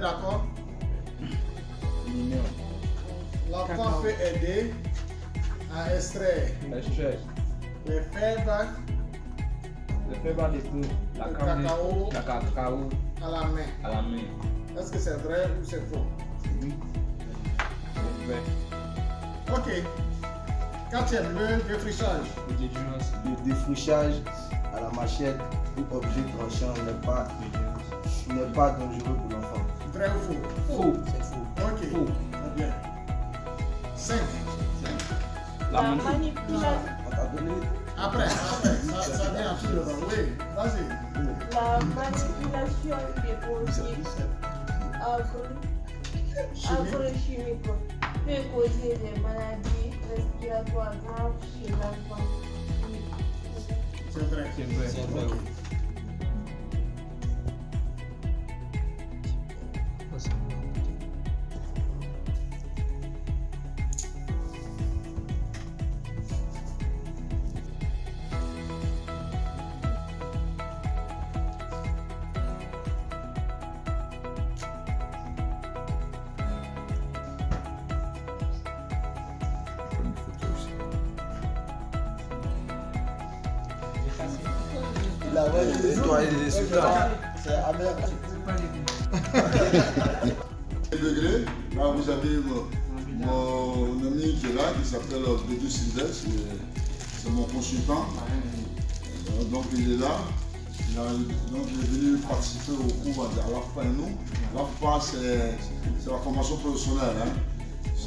d'accord? Mignon. L'enfant peut aider à extraire les fèves de la cacao à la main. Est-ce que c'est vrai ou c'est faux? Oui. C'est vrai. Ok. Quatrième, le défrichage. Le défrichage à la machette ou objet tranchant n'est pas dangereux pour l'enfant. Vrai ou faux? Faux. C'est faux. Ok. Faux. Très bien. 5. La manipulation. On t'a donné. Après, ça vient en fil dedans. Oui, vas-y. La manipulation des produits agrochimiques peut causer des maladies respiratoires graves chez l'enfant. C'est vrai. C'est vrai. Ok. Et toi, il est résultats. C'est amer. Degré, là vous avez mon ami qui est là, qui s'appelle Bédou Sylvestre, c'est mon consultant. Donc il est là. Donc il est venu participer au cours de l'AFPA et nous. L'AFPA c'est la formation professionnelle. Hein.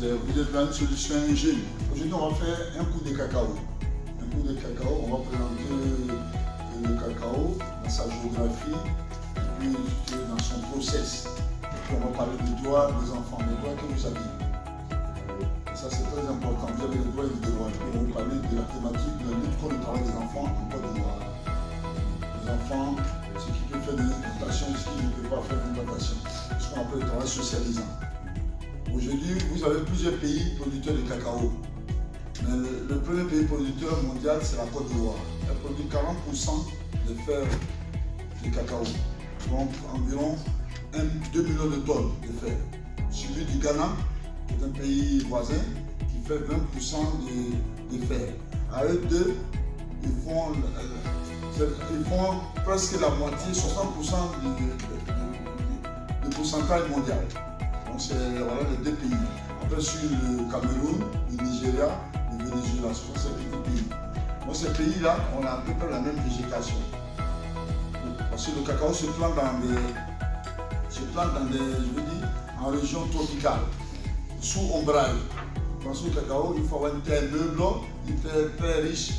Vous êtes là une solution ingénieuse. Aujourd'hui on va faire un coup de cacao. Un coup de cacao, on va présenter le cacao dans sa géographie et puis dans son process. On va parler du droit des enfants, des droits que vous avez. Et ça, c'est très important. Vous avez les droits et les devoirs. Et on va parler de la thématique de la lutte contre le travail des enfants en Côte d'Ivoire. Les enfants, ce qui peut faire des implantations, ce qui ne peut pas faire d'implantation. Ce qu'on appelle le travail socialisant. Aujourd'hui, vous avez plusieurs pays producteurs de cacao. Mais le premier pays producteur mondial, c'est la Côte d'Ivoire. Elle produit 40% de fer de cacao. Donc environ 2 millions de tonnes de fer. Suivi du Ghana, qui est un pays voisin, qui fait 20% de fer. À eux deux, ils font presque la moitié, 60% du pourcentage mondial. Donc c'est voilà, les deux pays. Après sur le Cameroun, le Nigeria, le Venezuela, ce sont ces petits pays. Dans ces pays-là, on a à peu près la même végétation. Parce que le cacao se plante en région tropicale, sous ombrage. Parce que le cacao, il faut avoir une terre meuble, une terre très riche,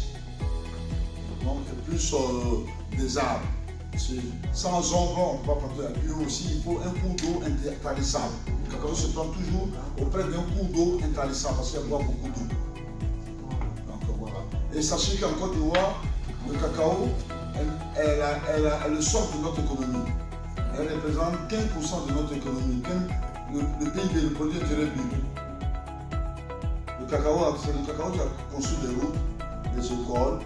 donc plus des arbres. Sans ombre, on ne peut pas planter. Et puis aussi, il faut un cours d'eau intarissable. Le cacao se plante toujours auprès d'un cours d'eau intarissable parce qu'il y a beaucoup d'eau. Donc voilà. Et sachez qu'en Côte d'Ivoire, le cacao, elle sort de notre économie. Elle représente 15% de notre économie. Le PIB, le produit intérieur brut. Le cacao, c'est le cacao qui a construit des routes, des écoles,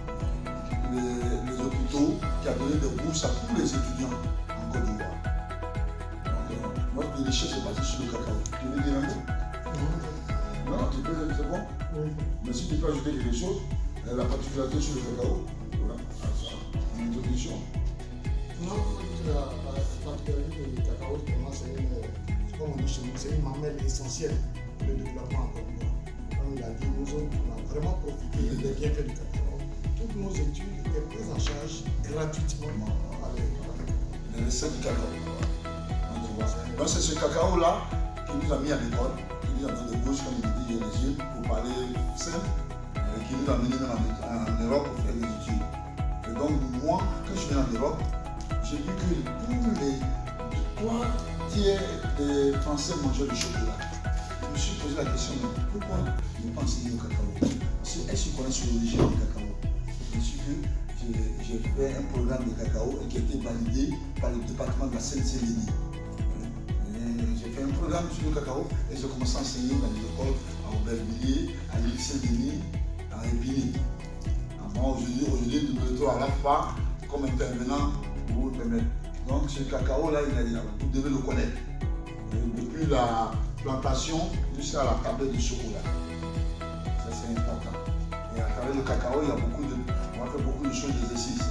les hôpitaux, qui a donné des bourses à tous les étudiants en Côte d'Ivoire. Donc, notre richesse est basée sur le cacao. Tu veux dire un mot? Non, tu peux, c'est bon? Oui. Mais si tu peux ajouter quelque chose, la particularité sur le cacao, voilà, une introduction. Non, la particularité du cacao, comme on dit chez nous, c'est une mamelle essentielle pour le développement en Côte d'Ivoire. Comme il a dit, nous autres, on a vraiment profité des bienfaits du cacao. Toutes nos études étaient prises en charge gratuitement avec les recettes du cacao. Donc c'est ce cacao-là qui nous a mis à l'école, qui nous a mis de gauche, comme il dit, les yeux, pour parler simple, et qui nous a amené en Europe pour faire des études. Et donc moi, quand je viens en Europe, j'ai vu que tous les 3 tiers des Français mangeaient du chocolat. Je me suis posé la question, mais pourquoi ne pas enseigner au cacao? Parce que est-ce qu'ils connaissent l'origine du cacao? Je suis que j'ai fait un programme de cacao qui a été validé par le département de la Seine-Saint-Denis. J'ai fait un programme sur le cacao et j'ai commencé à enseigner dans les écoles à Aubervilliers, à l'île Saint-Denis, à Épinay. Aujourd'hui, nous me retrouve à l'AFPA comme intervenant pour vous permettre. Donc ce cacao-là, vous devez le connaître. la plantation jusqu'à la tablette de chocolat. Ça c'est important. Et à travers le cacao, on va faire beaucoup de choses d'exercice.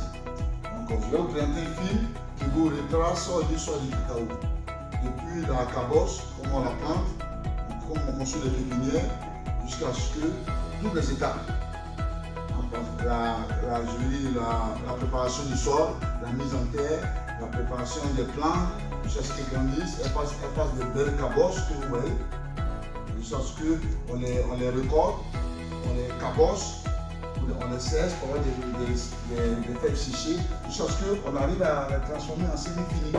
Donc je vais vous présenter un film qui vous retrace l'histoire du cacao. Depuis la cabosse, comment on la plante, comment on construit les pépinières, jusqu'à ce que toutes les étapes. La préparation du sol, la mise en terre, la préparation des plantes, jusqu'à ce qu'elles grandissent, elles passent de belles cabosses que vous voyez, jusqu'à ce qu'on les récolte, on les cabosse, on les sèche pour avoir des feuilles séchées, jusqu'à ce qu'on arrive à les transformer en semi-fini.